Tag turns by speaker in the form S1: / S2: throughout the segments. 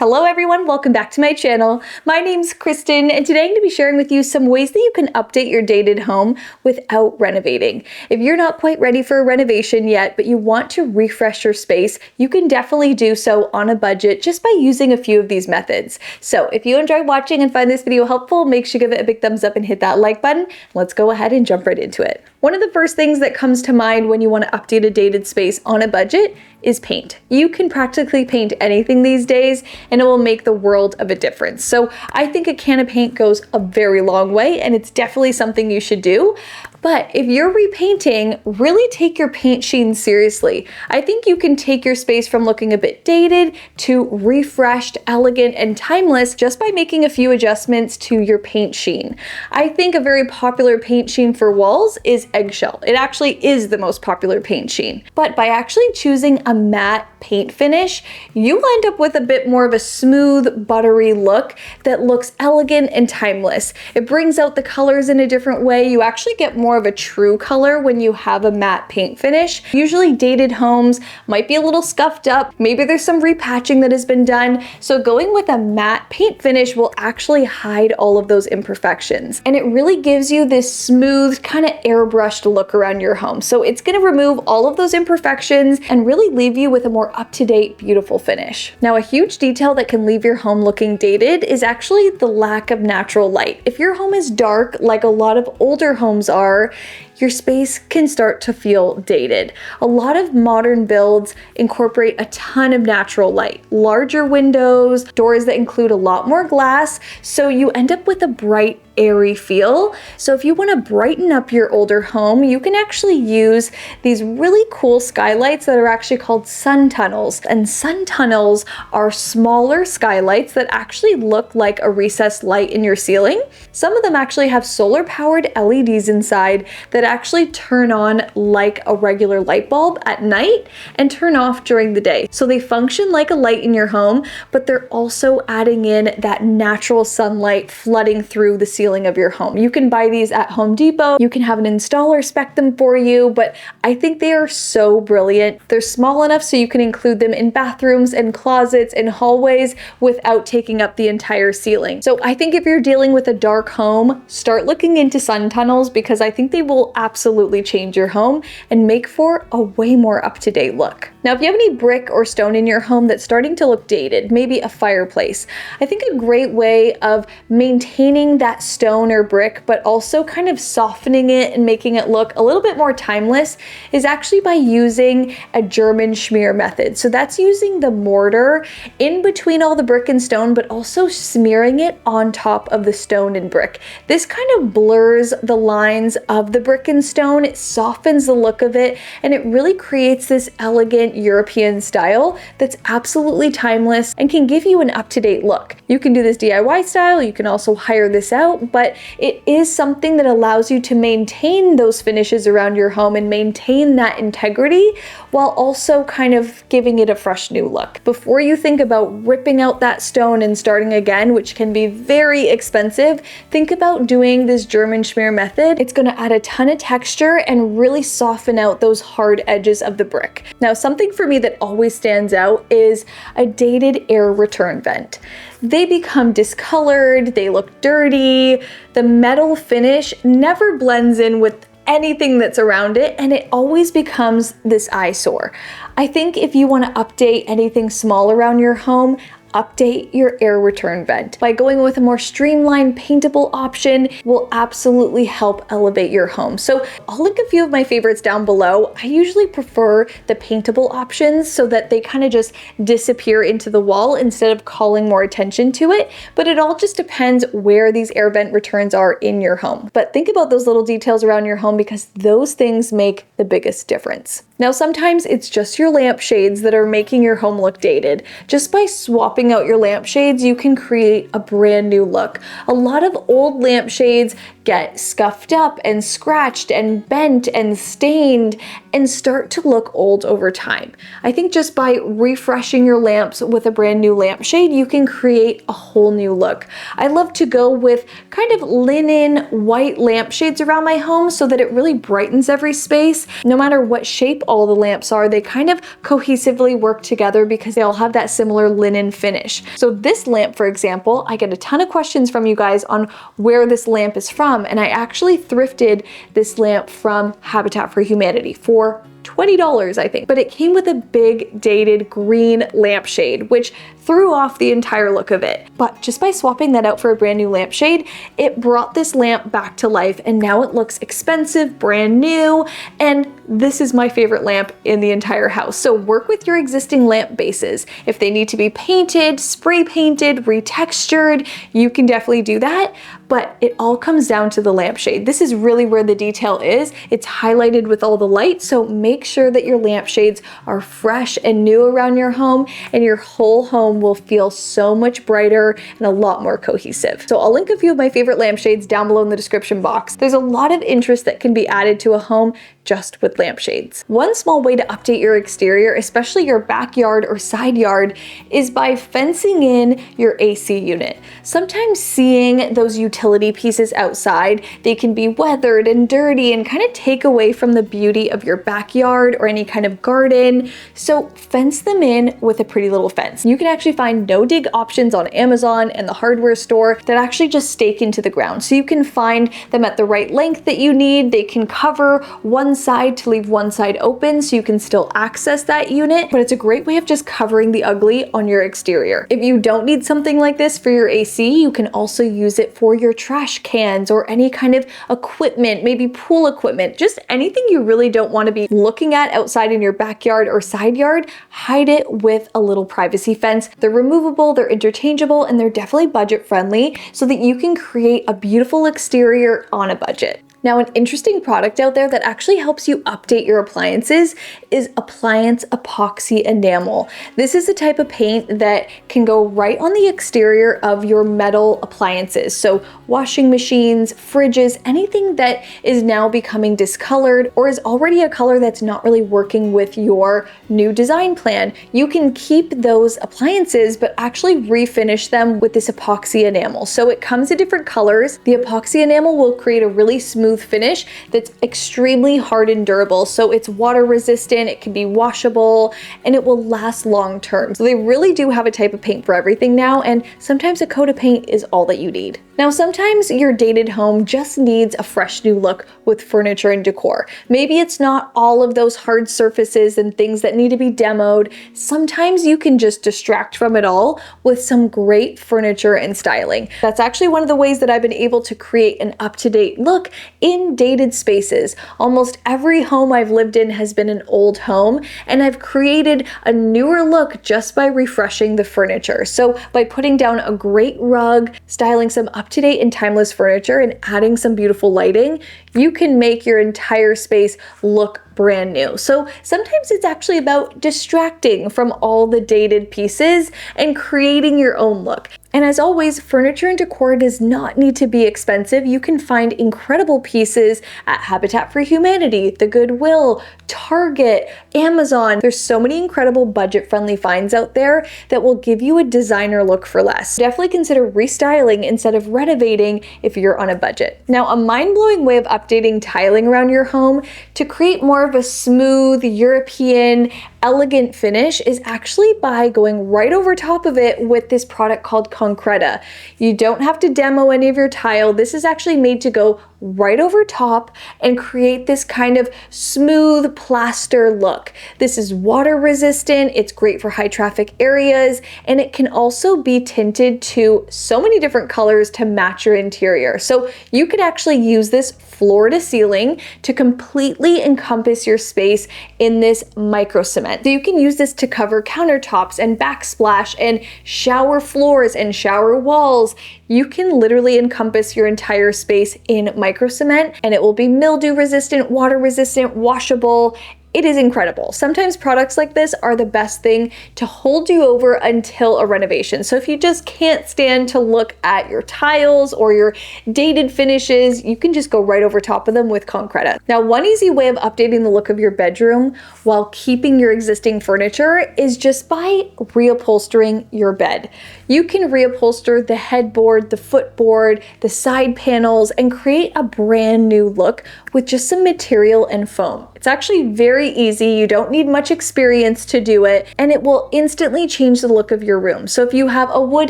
S1: Hello everyone, welcome back to my channel. My name's Kristen and today I'm going to be sharing with you some ways that you can update your dated home without renovating. If you're not quite ready for a renovation yet, but you want to refresh your space, you can definitely do so on a budget just by using a few of these methods. So if you enjoy watching and find this video helpful, make sure you give it a big thumbs up and hit that like button. Let's go ahead and jump right into it. One of the first things that comes to mind when you want to update a dated space on a budget is paint. You can practically paint anything these days and it will make the world of a difference. So I think a can of paint goes a very long way and it's definitely something you should do. But if you're repainting, really take your paint sheen seriously. I think you can take your space from looking a bit dated to refreshed, elegant, and timeless just by making a few adjustments to your paint sheen. I think a very popular paint sheen for walls is eggshell. It actually is the most popular paint sheen. But by actually choosing a matte paint finish, you end up with a bit more of a smooth, buttery look that looks elegant and timeless. It brings out the colors in a different way. You actually get more of a true color when you have a matte paint finish. Usually dated homes might be a little scuffed up. Maybe there's some repatching that has been done. So going with a matte paint finish will actually hide all of those imperfections. And it really gives you this smooth, kind of airbrushed look around your home. So it's going to remove all of those imperfections and really leave you with a more up-to-date, beautiful finish. Now, a huge detail that can leave your home looking dated is actually the lack of natural light. If your home is dark, like a lot of older homes are, your space can start to feel dated. A lot of modern builds incorporate a ton of natural light, larger windows, doors that include a lot more glass, so you end up with a bright, airy feel. So if you want to brighten up your older home, you can actually use these really cool skylights that are actually called sun tunnels. And sun tunnels are smaller skylights that actually look like a recessed light in your ceiling. Some of them actually have solar powered LEDs inside that actually turn on like a regular light bulb at night and turn off during the day. So they function like a light in your home, but they're also adding in that natural sunlight flooding through the ceiling of your home. You can buy these at Home Depot. You can have an installer spec them for you, but I think they are so brilliant. They're small enough so you can include them in bathrooms and closets and hallways without taking up the entire ceiling. So I think if you're dealing with a dark home, start looking into sun tunnels because I think they will absolutely change your home and make for a way more up-to-date look. Now, if you have any brick or stone in your home that's starting to look dated, maybe a fireplace, I think a great way of maintaining that stone or brick, but also kind of softening it and making it look a little bit more timeless is actually by using a German schmear method. So that's using the mortar in between all the brick and stone, but also smearing it on top of the stone and brick. This kind of blurs the lines of the brick and stone. It softens the look of it, and it really creates this elegant European style that's absolutely timeless and can give you an up-to-date look. You can do this DIY style, you can also hire this out, but it is something that allows you to maintain those finishes around your home and maintain that integrity while also kind of giving it a fresh new look. Before you think about ripping out that stone and starting again, which can be very expensive, think about doing this German schmear method. It's going to add a ton of texture and really soften out those hard edges of the brick. Now, something for me that always stands out is a dated air return vent. They become discolored, they look dirty, the metal finish never blends in with anything that's around it, and it always becomes this eyesore. I think if you want to update anything small around your home, update your air return vent. By going with a more streamlined paintable option will absolutely help elevate your home. So I'll link a few of my favorites down below. I usually prefer the paintable options so that they kind of just disappear into the wall instead of calling more attention to it. But it all just depends where these air vent returns are in your home. But think about those little details around your home because those things make the biggest difference. Now, sometimes it's just your lampshades that are making your home look dated. Just by swapping out your lampshades, you can create a brand new look. A lot of old lampshades get scuffed up and scratched and bent and stained and start to look old over time. I think just by refreshing your lamps with a brand new lampshade, you can create a whole new look. I love to go with kind of linen white lampshades around my home so that it really brightens every space. No matter what shape all the lamps are. They kind of cohesively work together because they all have that similar linen finish. So this lamp, for example, I get a ton of questions from you guys on where this lamp is from, and I actually thrifted this lamp from Habitat for Humanity for $20, I think. But it came with a big dated green lampshade, which threw off the entire look of it. But just by swapping that out for a brand new lampshade, it brought this lamp back to life, and now it looks expensive, brand new, and this is my favorite lamp in the entire house. So work with your existing lamp bases. If they need to be painted, spray painted, retextured, you can definitely do that, but it all comes down to the lampshade. This is really where the detail is. It's highlighted with all the light, so make sure that your lampshades are fresh and new around your home, and your whole home will feel so much brighter and a lot more cohesive. So I'll link a few of my favorite lampshades down below in the description box. There's a lot of interest that can be added to a home just with lampshades. One small way to update your exterior, especially your backyard or side yard, is by fencing in your AC unit. Sometimes seeing those utility pieces outside, they can be weathered and dirty and kind of take away from the beauty of your backyard or any kind of garden. So fence them in with a pretty little fence. You can actually find no-dig options on Amazon and the hardware store that actually just stake into the ground. So you can find them at the right length that you need. They can cover one side to leave one side open so you can still access that unit, but it's a great way of just covering the ugly on your exterior. If you don't need something like this for your AC, you can also use it for your trash cans or any kind of equipment, maybe pool equipment, just anything you really don't want to be looking at outside in your backyard or side yard. Hide it with a little privacy fence. They're removable, they're interchangeable, and they're definitely budget friendly so that you can create a beautiful exterior on a budget. Now, an interesting product out there that actually helps you update your appliances is appliance epoxy enamel. This is a type of paint that can go right on the exterior of your metal appliances. So washing machines, fridges, anything that is now becoming discolored or is already a color that's not really working with your new design plan. You can keep those appliances, but actually refinish them with this epoxy enamel. So it comes in different colors. The epoxy enamel will create a really smooth finish that's extremely hard and durable. So it's water resistant, it can be washable, and it will last long term. So they really do have a type of paint for everything now, and sometimes a coat of paint is all that you need. Now, sometimes your dated home just needs a fresh new look with furniture and decor. Maybe it's not all of those hard surfaces and things that need to be demoed. Sometimes you can just distract from it all with some great furniture and styling. That's actually one of the ways that I've been able to create an up-to-date look in dated spaces. Almost every home I've lived in has been an old home, and I've created a newer look just by refreshing the furniture. So by putting down a great rug, styling some up-to-date and timeless furniture, and adding some beautiful lighting, you can make your entire space look brand new. So sometimes it's actually about distracting from all the dated pieces and creating your own look. And as always, furniture and decor does not need to be expensive. You can find incredible pieces at Habitat for Humanity, the Goodwill, Target, Amazon. There's so many incredible budget-friendly finds out there that will give you a designer look for less. Definitely consider restyling instead of renovating if you're on a budget. Now, a mind-blowing way of updating tiling around your home to create more of a smooth, European, elegant finish is actually by going right over top of it with this product called Concreta. You don't have to demo any of your tile. This is actually made to go right over top and create this kind of smooth plaster look. This is water resistant, it's great for high traffic areas, and it can also be tinted to so many different colors to match your interior. So you could actually use this floor to ceiling to completely encompass your space in this micro cement. So you can use this to cover countertops and backsplash and shower floors and shower walls. You can literally encompass your entire space in micro cement, and it will be mildew resistant, water resistant, washable. It is incredible. Sometimes products like this are the best thing to hold you over until a renovation. So if you just can't stand to look at your tiles or your dated finishes, you can just go right over top of them with Concreta. Now, one easy way of updating the look of your bedroom while keeping your existing furniture is just by reupholstering your bed. You can reupholster the headboard, the footboard, the side panels, and create a brand new look with just some material and foam. It's actually very very easy. You don't need much experience to do it, and it will instantly change the look of your room. So if you have a wood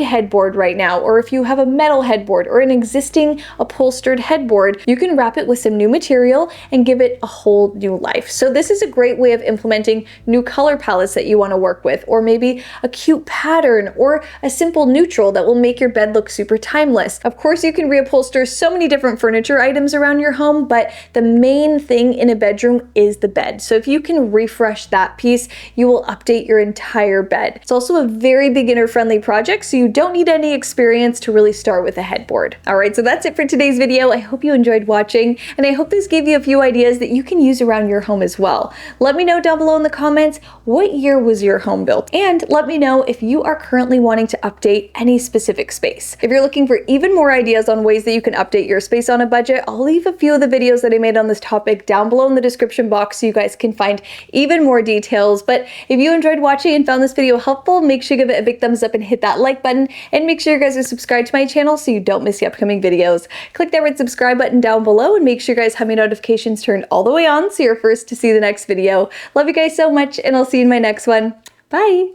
S1: headboard right now, or if you have a metal headboard or an existing upholstered headboard, you can wrap it with some new material and give it a whole new life. So this is a great way of implementing new color palettes that you want to work with, or maybe a cute pattern or a simple neutral that will make your bed look super timeless. Of course, you can reupholster so many different furniture items around your home, but the main thing in a bedroom is the bed. So if you can refresh that piece, you will update your entire bed. It's also a very beginner-friendly project, so you don't need any experience to really start with a headboard. All right, so that's it for today's video. I hope you enjoyed watching, and I hope this gave you a few ideas that you can use around your home as well. Let me know down below in the comments, what year was your home built? And let me know if you are currently wanting to update any specific space. If you're looking for even more ideas on ways that you can update your space on a budget, I'll leave a few of the videos that I made on this topic down below in the description box so you guys can find even more details. But if you enjoyed watching and found this video helpful, make sure to give it a big thumbs up and hit that like button, and make sure you guys are subscribed to my channel so you don't miss the upcoming videos. Click that red subscribe button down below and make sure you guys have your notifications turned all the way on so you're first to see the next video. Love you guys so much, and I'll see you in my next one. Bye!